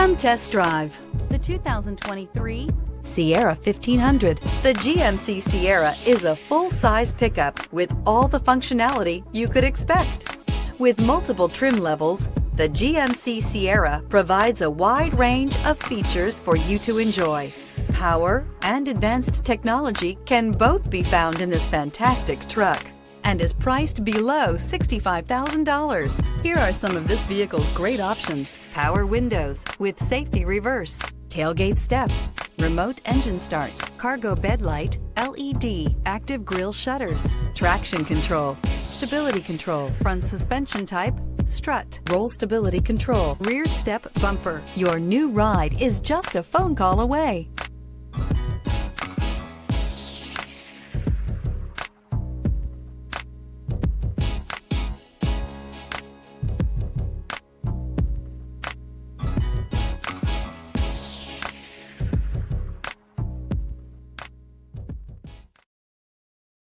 Come test drive the 2023 Sierra 1500. The GMC Sierra is a full-size pickup with all the functionality you could expect. With multiple trim levels, the GMC Sierra provides a wide range of features for you to enjoy. Power and advanced technology can both be found in this fantastic truck and is priced below $65,000. Here are some of this vehicle's great options: power windows with safety reverse, tailgate step, remote engine start, cargo bed light, LED, active grille shutters, traction control, stability control, front suspension type, strut, roll stability control, rear step bumper. Your new ride is just a phone call away.